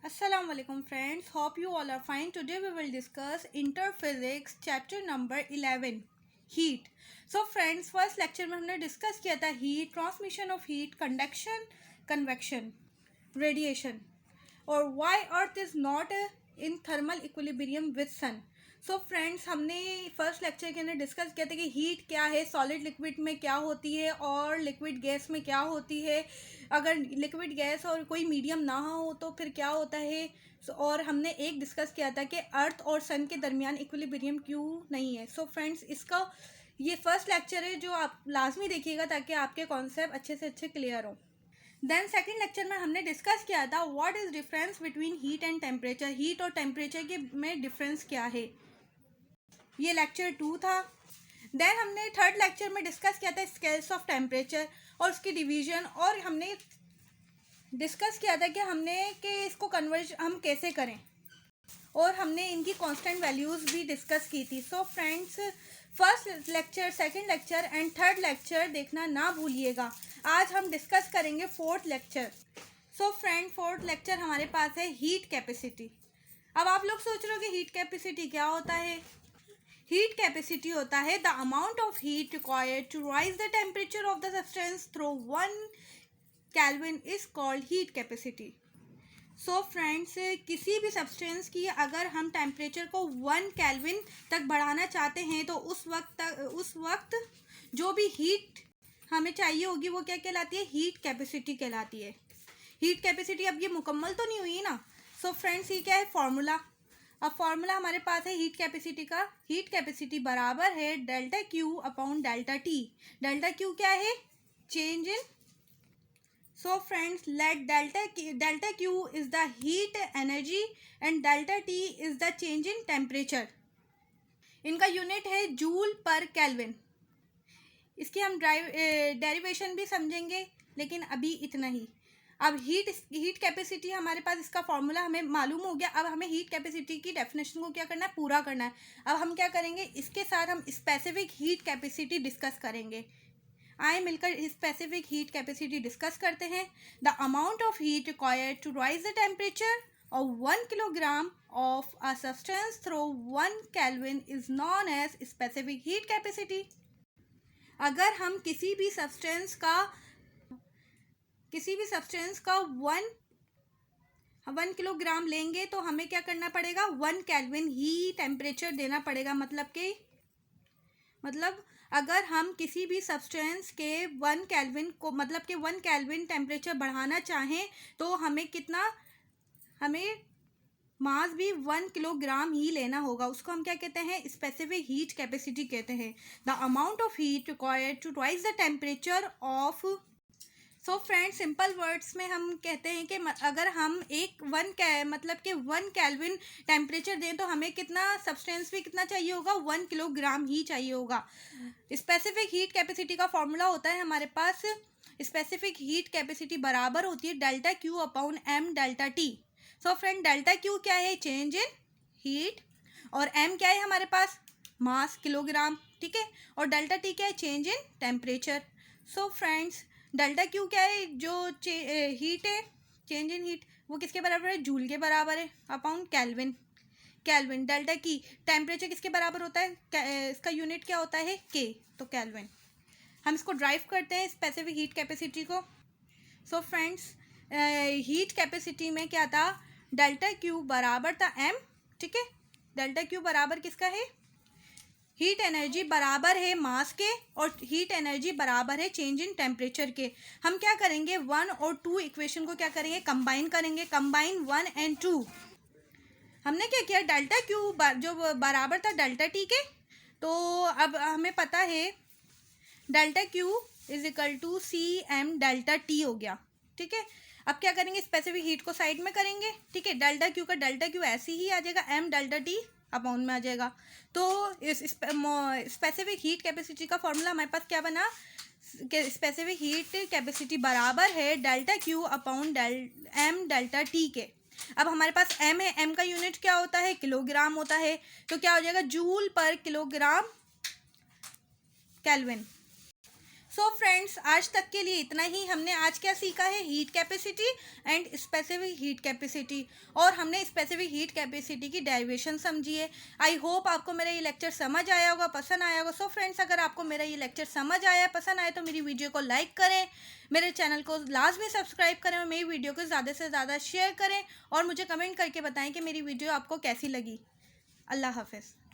Assalamu alaikum friends, hope you all are fine. Today we will discuss Interphysics chapter number 11 heat. So friends, first lecture में हमने discuss किया था heat, transmission of heat, conduction, convection, radiation और why earth is not in thermal equilibrium with sun. So friends, हमने first lecture के अंदर discuss किया था कि हीट क्या है, सॉलिड लिक्विड में क्या होती है और लिक्विड गैस में क्या होती है, अगर लिक्विड गैस और कोई मीडियम ना हो तो फिर क्या होता है। और हमने एक डिस्कस किया था कि अर्थ और सन के दरमियान इक्विलिब्रियम क्यों नहीं है। सो फ्रेंड्स, इसका ये फर्स्ट लेक्चर है जो आप लाजमी देखिएगा ताकि आपके कॉन्सेप्ट अच्छे से अच्छे क्लियर हो। देन सेकेंड लेक्चर में हमने डिस्कस किया था what is difference between heat and temperature, heat और टेम्परेचर के में डिफरेंस क्या है, ये लेक्चर 2 था। देन हमने थर्ड लेक्चर में डिस्कस किया था स्केल्स ऑफ टेम्परेचर और उसकी डिवीजन, और हमने डिस्कस किया था कि इसको कन्वर्ज हम कैसे करें, और हमने इनकी कांस्टेंट वैल्यूज़ भी डिस्कस की थी। So friends, first lecture, second lecture and third lecture देखना ना भूलिएगा। आज हम डिस्कस करेंगे fourth lecture. So friend, fourth lecture हमारे पास है हीट कैपेसिटी। अब आप लोग सोच रहे हो कि हीट कैपेसिटी क्या होता है। हीट कैपेसिटी होता है the amount of heat required to raise the temperature of the substance through 1 kelvin is called heat capacity. So friends, किसी भी सब्सटेंस की अगर हम टेम्परेचर को 1 केल्विन तक बढ़ाना चाहते हैं तो उस वक्त जो भी हीट हमें चाहिए होगी वो क्या कहलाती है, हीट कैपेसिटी कहलाती है। हीट कैपेसिटी अब ये मुकम्मल तो नहीं हुई ना। सो फ्रेंड्स, ये क्या है, फॉर्मूला। अब फॉर्मूला हमारे पास है हीट कैपेसिटी का। हीट कैपेसिटी बराबर है delta Q upon delta T. Delta Q क्या है, change in. So friends, let delta Q is the heat energy and delta T is the change in temperature. इनका unit है joule पर kelvin. इसकी हम derivation भी समझेंगे, लेकिन अभी इतना ही। अब हीट कैपेसिटी हमारे पास, इसका फॉर्मूला हमें मालूम हो गया। अब हमें हीट कैपेसिटी की डेफिनेशन को क्या करना है, पूरा करना है। अब हम क्या करेंगे, इसके साथ हम स्पेसिफिक हीट कैपेसिटी डिस्कस करेंगे। आए मिलकर स्पेसिफिक हीट कैपेसिटी डिस्कस करते हैं। The amount of heat required to raise the temperature of 1 kilogram of a substance through 1 kelvin is known as specific heat capacity. अगर हम किसी भी सब्सटेंस का 1 किलोग्राम लेंगे तो हमें क्या करना पड़ेगा, 1 केल्विन ही टेम्परेचर देना पड़ेगा। मतलब अगर हम किसी भी सब्सटेंस के 1 केल्विन को 1 केल्विन टेम्परेचर बढ़ाना चाहें तो हमें मास भी 1 किलोग्राम ही लेना होगा। उसको हम क्या कहते हैं, स्पेसिफिक हीट कैपेसिटी कहते हैं। The amount of heat required to raise the temperature of. So friends, simple words में हम कहते हैं कि अगर हम 1 केल्विन टेम्परेचर दें तो हमें कितना सब्सटेंस भी कितना चाहिए होगा, 1 किलोग्राम ही चाहिए होगा। स्पेसिफिक हीट कैपेसिटी का फॉर्मूला होता है हमारे पास, स्पेसिफिक हीट कैपेसिटी बराबर होती है delta Q upon M delta T. So friend, delta Q क्या है, चेंज इन हीट, और एम क्या है हमारे पास, मास, किलोग्राम, ठीक है, और डेल्टा टी क्या है, change in temperature. So friends, delta Q क्या है, जो हीट है, चेंज इन हीट, वो किसके बराबर है, जूल के बराबर है अपॉन केल्विन। डेल्टा की टेम्परेचर किसके बराबर होता है, इसका यूनिट क्या होता है, के, तो केल्विन। हम इसको ड्राइव करते हैं स्पेसिफिक हीट कैपेसिटी को। सो फ्रेंड्स, हीट कैपेसिटी में क्या था, डेल्टा क्यू बराबर था एम, ठीक है। डेल्टा क्यू बराबर किसका है, हीट एनर्जी बराबर है मास के, और हीट एनर्जी बराबर है चेंज इन टेम्परेचर के। हम क्या करेंगे, 1 और 2 इक्वेशन को क्या करेंगे, कंबाइन करेंगे। Combine 1 and 2। हमने क्या किया, डेल्टा क्यू जो बराबर था डेल्टा टी के, तो अब हमें पता है delta Q is equal to C M delta T हो गया, ठीक है। अब क्या करेंगे, स्पेसिफिक हीट को साइड में करेंगे, ठीक है। डेल्टा क्यू का डेल्टा क्यू ऐसे ही आ जाएगा, एम डेल्टा टी अपॉन में आ जाएगा। तो इस स्पेसिफिक हीट कैपेसिटी का फॉर्मूला हमारे पास क्या बना, स्पेसिफिक हीट कैपेसिटी बराबर है delta Q upon M delta T के। अब हमारे पास एम है, एम का यूनिट क्या होता है, किलोग्राम होता है, तो क्या हो जाएगा, जूल पर किलोग्राम केल्विन। सो फ्रेंड्स, आज तक के लिए इतना ही। हमने आज क्या सीखा है? Heat capacity and specific heat capacity, और हमने स्पेसिफिक हीट कैपेसिटी की डेरिवेशन समझी है। आई होप आपको मेरा ये लेक्चर समझ आया होगा, पसंद आया होगा। सो फ्रेंड्स, अगर आपको मेरा ये लेक्चर समझ आया, पसंद आया, तो मेरी वीडियो को लाइक करें, मेरे चैनल को लाजमी सब्सक्राइब करें और मेरी वीडियो को ज़्यादा से ज़्यादा शेयर करें और मुझे कमेंट करके बताएं कि मेरी वीडियो आपको कैसी लगी। अल्लाह हाफ़िज़।